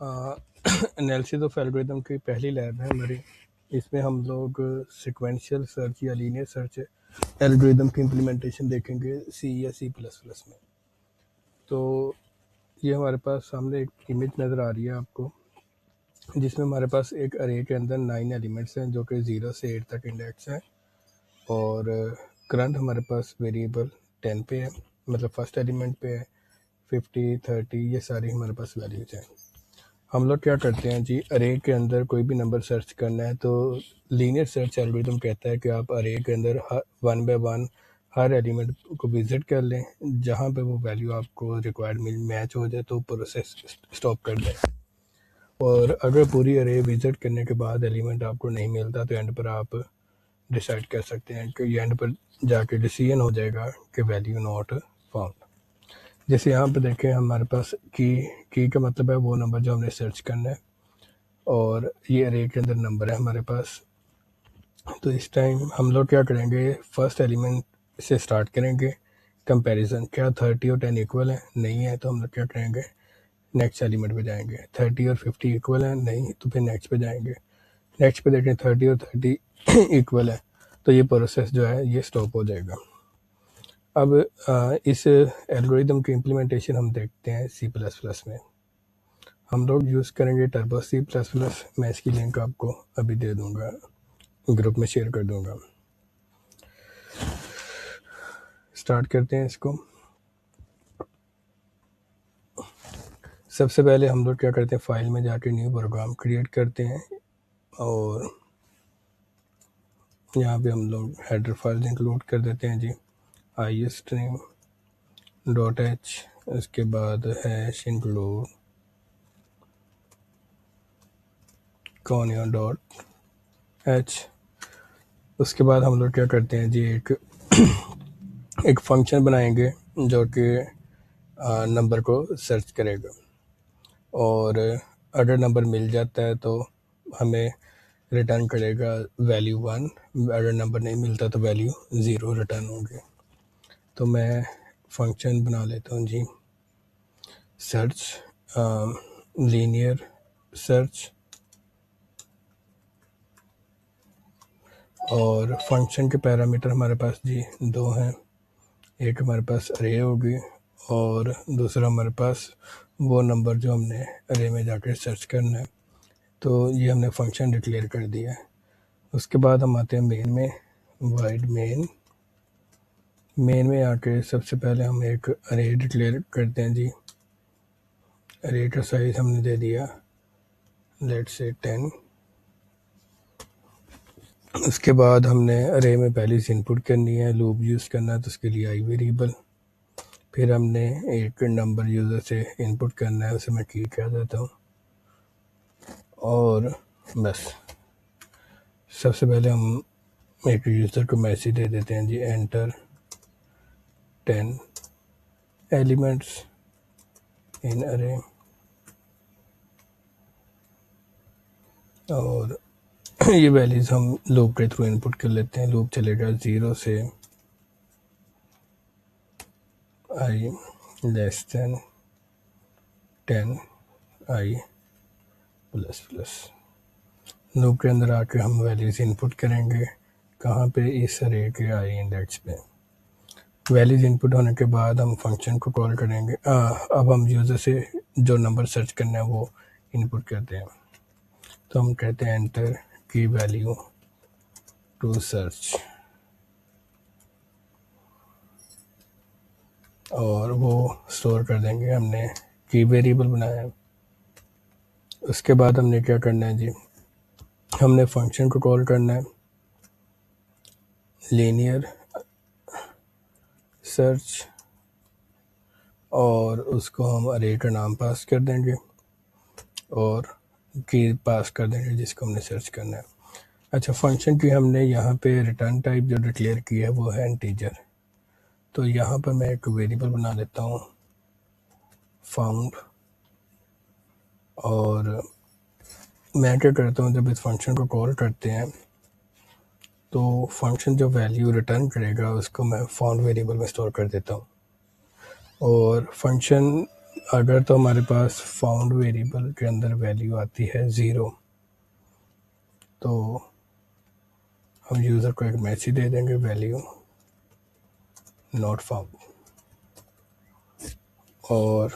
Analysis of algorithm की पहली lab है हमारी। इसमें हम लोग सिक्वेंशियल सर्च या लीनियर सर्च एल्गोरिथम की इम्प्लीमेंटेशन देखेंगे सी या सी प्लस प्लस में। तो ये हमारे पास सामने एक इमेज नज़र आ रही है आपको, जिसमें हमारे पास एक अरे के अंदर 9 एलिमेंट्स हैं जो कि 0 से 8 तक इंडेक्स हैं, और करंट हमारे पास वेरिएबल 10 पे है, मतलब फर्स्ट एलिमेंट पे है। 50, 30 ये सारी हमारे पास वैल्यूज हैं। हम लोग क्या करते हैं जी, अरे के अंदर कोई भी नंबर सर्च करना है तो लीनियर सर्च एल्गोरिथम कहता है कि आप अरे के अंदर one by one her element को विजिट कर लें, जहाँ पे वो वैल्यू आपको रिक्वायर्ड मैच हो जाए तो प्रोसेस स्टॉप कर दें। और अगर पूरी अरे विजिट करने के बाद एलिमेंट आपको नहीं मिलता तो एंड पर आप डिसाइड कर सकते हैं कि एंड पर जाके डिसीजन हो जाएगा कि वैल्यू नॉट फाउंड। जैसे यहाँ पे देखें, हमारे पास की का मतलब है वो नंबर जो हमने सर्च करना है, और ये अरे के अंदर नंबर है हमारे पास। तो इस टाइम हम लोग क्या करेंगे, फर्स्ट एलिमेंट से स्टार्ट करेंगे कंपैरिजन। क्या 30 और 10 इक्वल है? नहीं है तो हम लोग क्या करेंगे, नेक्स्ट एलिमेंट पे जाएंगे। 30 और 50 इक्वल है? नहीं, तो फिर नेक्स्ट पे जाएंगे। नेक्स्ट पे देखें 30 और 30 इक्वल है, तो ये प्रोसेस जो है ये स्टॉप हो जाएगा। अब इस एल्गोरिथम की इम्प्लीमेंटेशन हम देखते हैं सी प्लस प्लस में। हम लोग यूज़ करेंगे टर्बो सी प्लस प्लस। मैं इसकी लिंक आपको अभी दे दूंगा, ग्रुप में शेयर कर दूंगा। स्टार्ट करते हैं इसको। सबसे पहले हम लोग क्या करते हैं, फाइल में जाके न्यू प्रोग्राम क्रिएट करते हैं, और यहाँ पे हम लोग हेडर फाइल इंक्लूड कर देते हैं जी, istream.h, उसके बाद हैश इंक्लूड conio.h। उसके बाद हम लोग क्या करते हैं जी, एक फंक्शन बनाएंगे जो कि नंबर को सर्च करेगा, और अगर नंबर मिल जाता है तो हमें रिटर्न करेगा वैल्यू 1, अगर नंबर नहीं मिलता तो वैल्यू 0 रिटर्न होगी। तो मैं फंक्शन बना लेता हूँ जी, सर्च लीनियर सर्च, और फंक्शन के पैरामीटर हमारे पास जी 2 हैं। एक हमारे पास अरे होगी, और दूसरा हमारे पास वो नंबर जो हमने अरे में जाकर सर्च करना है। तो ये हमने फंक्शन डिक्लेयर कर दिया है। उसके बाद हम आते हैं मेन में, वाइड मेन में आके सबसे पहले हम एक अरे डिक्लेयर करते हैं जी। अरे का साइज हमने दे दिया लेट्स से 10। उसके बाद हमने अरे में पहले से इनपुट करनी है, लूप यूज़ करना है तो उसके लिए आई वेरिएबल। फिर हमने एक नंबर यूज़र से इनपुट करना है, उसे मैं की कह देता हूँ। और बस सबसे पहले हम एक यूज़र को मैसेज दे देते हैं जी, एंटर 10 एलिमेंट्स इन अरे, और ये वैल्यूज हम लूप के थ्रू इनपुट कर लेते हैं। लूप चलेगा 0 से आई लेस देन 10 आई प्लस प्लस। लूप के अंदर आके हम वैल्यूज इनपुट करेंगे, कहाँ पे, इस अरे के आई इंडेक्स पे। वैल्यूज इनपुट होने के बाद हम फंक्शन को कॉल करेंगे। अब हम यूज़र से जो नंबर सर्च करना है वो इनपुट करते हैं। तो हम कहते हैं एंटर की वैल्यू टू सर्च, और वो स्टोर कर देंगे, हमने की वेरिएबल बनाया है। उसके बाद हमने क्या करना है जी, हमने फंक्शन को कॉल करना है लीनियर सर्च, और उसको हम अरे का नाम पास कर देंगे और की पास कर देंगे जिसको हमने सर्च करना है। अच्छा, फंक्शन की हमने यहाँ पे रिटर्न टाइप जो डिक्लेयर की है वो है इंटीजर। तो यहाँ पर मैं एक वेरिएबल बना लेता हूँ फाउंड, और मैं क्या करता हूँ, जब इस फंक्शन को कॉल करते हैं तो फंक्शन जो वैल्यू रिटर्न करेगा उसको मैं फाउंड वेरिएबल में स्टोर कर देता हूँ। और फंक्शन अगर तो हमारे पास फाउंड वेरिएबल के अंदर वैल्यू आती है 0, तो हम यूज़र को एक मैसेज दे देंगे वैल्यू नॉट फाउंड, और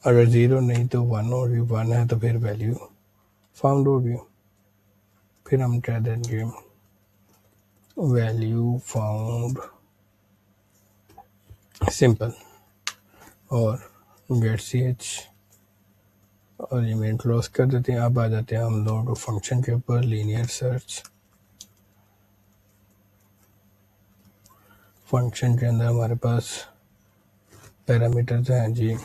अगर 0 नहीं तो 1 होगी, 1 है तो फिर वैल्यू फाउंड होगी। फिर हम कह देंगे वैल्यू फाउंड सिंपल और गेट ch और ये मेन क्लोज कर देते हैं। अब आ जाते हैं हम लोग फंक्शन के ऊपर, लीनियर सर्च। फंक्शन के अंदर हमारे पास पैरामीटर्स हैं जी।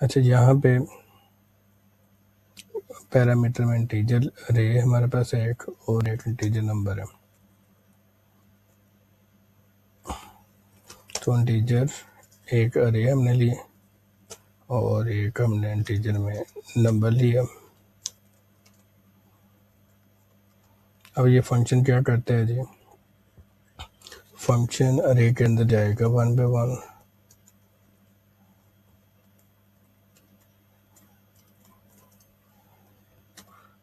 अच्छा, यहाँ पे पैरामीटर में इंटीजर अरे हमारे पास है एक, और एक इंटीजर नंबर है। तो इंटीजर एक अरे हमने लिए और एक हमने इंटीजर में नंबर लिया। अब ये फंक्शन क्या करता है जी, फंक्शन अरे के अंदर जाएगा 1 by 1,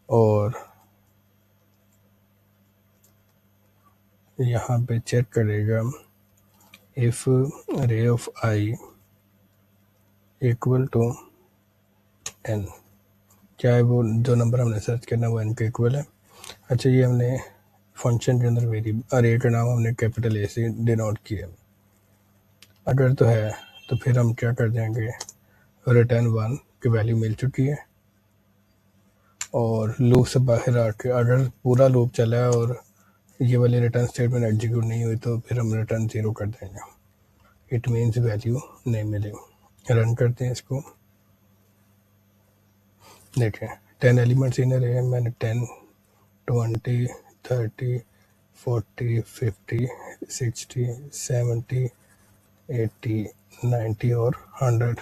और यहाँ पे चेक करेगा if array of I equal to n, चाहे वो जो नंबर हमने सर्च करना वो n के इक्वल है। अच्छा, ये हमने फंक्शन के अंदर वेरिएबल अरे का नाम हमने कैपिटल ए से डिनोट किया। अगर तो है तो फिर हम क्या कर देंगे, रिटर्न 1 की वैल्यू मिल चुकी है, और लूप से बाहर आके अगर पूरा लूप चला है और ये वाली रिटर्न स्टेटमेंट एग्जीक्यूट नहीं हुई तो फिर हम रिटर्न 0 कर देंगे। इट मीन्स वैल्यू नहीं मिली। रन करते हैं इसको, देखें 10 एलिमेंट्स इन अरे है। मैंने 10, 20, 30, 40, 50, 60, 70, 80, 90 और 100।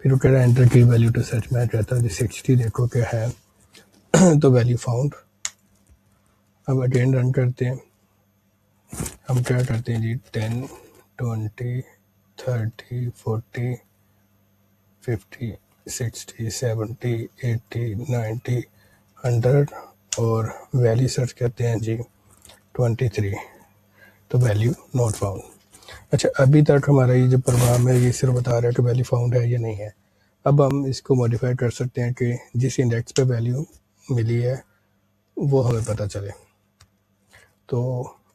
फिर वो कह रहा है एंटर की वैल्यू टू सर्च। मैं कहता हूँ 60 देखो क्या है तो वैल्यू फाउंड। अब अगेन रन करते हैं। हम क्या करते हैं जी, 10, 20, 30, 40, 50, 60, 70, 80, 90, 100 और वैल्यू सर्च करते हैं जी 23, तो वैल्यू नॉट फाउंड। अच्छा, अभी तक हमारा ये जो प्रोग्राम है ये सिर्फ बता रहा है कि वैल्यू फाउंड है या नहीं है। अब हम इसको मॉडिफाई कर सकते हैं कि जिस इंडेक्स पे वैल्यू मिली है वो हमें पता चले। तो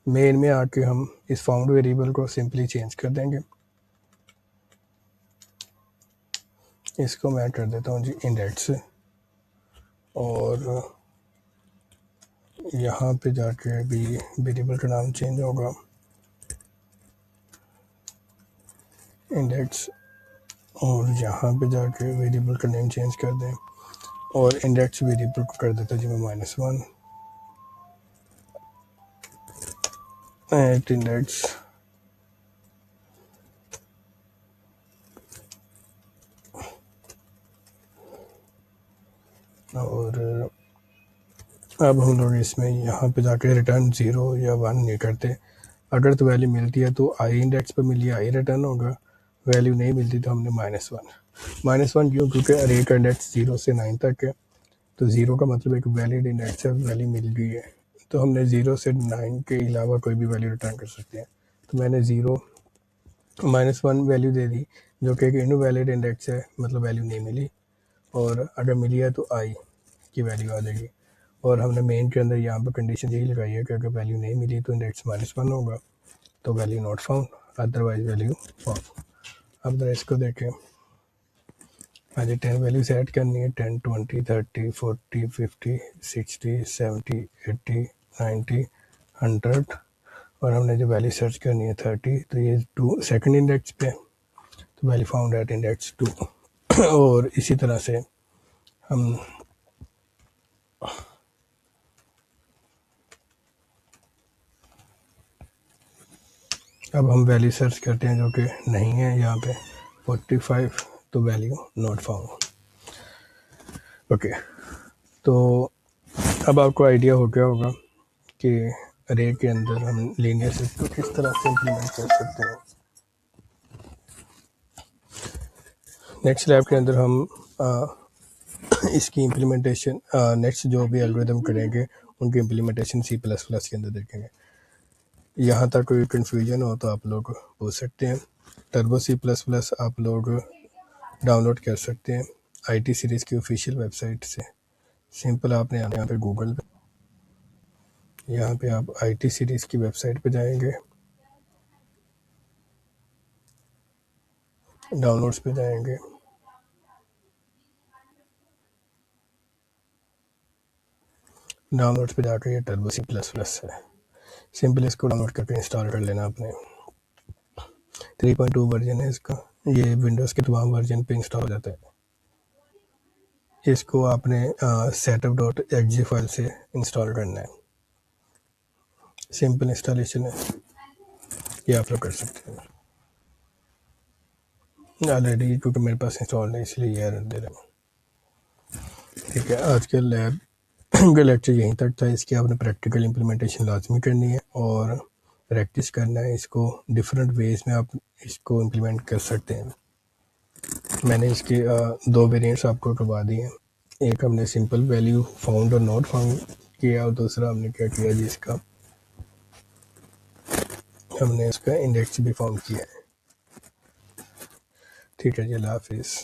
मेन में आके हम इस फाउंड वेरिएबल को सिंपली चेंज कर देंगे। इसको मैं कर देता हूँ जी इंडेक्स, और यहाँ पे जाके भी वेरिएबल का नाम चेंज होगा इंडेक्स, और यहाँ पे जाके वेरिएबल का नेम चेंज कर दें, और इंडेक्स वेरिएबल को कर देता जी मैं -1 एट इंडेक्स, और अब हम लोग इसमें यहाँ पे जाके रिटर्न 0 या 1 नहीं करते। अगर तो वैल्यू मिलती है तो आई इंडेक्स पे मिली आई रिटर्न होगा, वैल्यू नहीं मिलती तो हमने -1 क्यों, क्योंकि अरे का इंडेक्स 0 से 9 तक है, तो 0 का मतलब एक वैलिड इंडेक्स है, वैल्यू मिल गई है, तो हमने 0 से 9 के अलावा कोई भी वैल्यू रिटर्न कर सकते हैं। तो मैंने 0 -1 वैल्यू दे दी जो कि एक इनवैलिड इंडेक्स है, मतलब वैल्यू नहीं मिली, और अगर मिली है तो आई की वैल्यू आ जाएगी। और हमने मेन के अंदर यहाँ पर कंडीशन यही लगाई है कि अगर वैल्यू नहीं मिली तो इंडेक्स -1 होगा, तो value not found, otherwise value found. अब जरा इसको देखें। आज 10 वैल्यू सेट करनी है, 10, 20, 30, 40, 50, 60, 70, 80, 90, 100, और हमने जो वैल्यू सर्च करनी है 30, तो ये 2 सेकंड इंडेक्स पे, तो वैल्यू फाउंड एट इंडेक्स 2। और इसी तरह से हम अब हम वैल्यू सर्च करते हैं जो कि नहीं है यहाँ पे 45, तो वैल्यू नॉट फाउंड। ओके, तो अब आपको आइडिया हो गया होगा कि अरे के अंदर हम लीनियर सर्च को किस तरह से इम्प्लीमेंट कर सकते हैं। नेक्स्ट लैब के अंदर हम इसकी इम्प्लीमेंटेशन नेक्स्ट जो भी एल्गोरिदम करेंगे उनकी इम्प्लीमेंटेशन C++ के अंदर देखेंगे। यहाँ तक कोई कन्फ्यूजन हो तो आप लोग पूछ सकते हैं। टर्बो C++ आप लोग डाउनलोड कर सकते हैं IT सीरीज़ की ऑफिशियल वेबसाइट से। सिंपल आपने यहाँ पे गूगल पे, यहाँ पे आप IT सीरीज़ की वेबसाइट पे जाएंगे, डाउनलोड्स पे जाएंगे, डाउनलोड्स पे जाकर ये टर्बो C++ है। सिंपल इसको डाउनलोड करके इंस्टॉल कर लेना आपने। 3.2 वर्जन है इसका, ये विंडोज़ के तमाम वर्जन पे इंस्टॉल हो जाता है। इसको आपने setup.exe फाइल से इंस्टॉल करना है। सिंपल इंस्टॉलेशन है, ये आप लोग कर सकते हैं। ऑलरेडी क्योंकि मेरे पास इंस्टॉल नहीं इसलिए ये एरर दे रहा हूँ। ठीक है, आज के लैब का लेक्चर यहीं तक था। इसकी आपने प्रैक्टिकल इम्प्लीमेंटेशन लाजमी करनी है और प्रैक्टिस करना है। इसको डिफरेंट वेज में आप इसको इम्प्लीमेंट कर सकते हैं। मैंने इसके 2 वेरिएंट्स आपको करवा दिए हैं। एक हमने सिंपल वैल्यू फाउंड और नॉट फाउंड किया और दूसरा हमने क्या किया जी, इसका हमने इसका इंडेक्स भी फाउंड किया है। ठीक है जी, अल्लाह हाफिज़।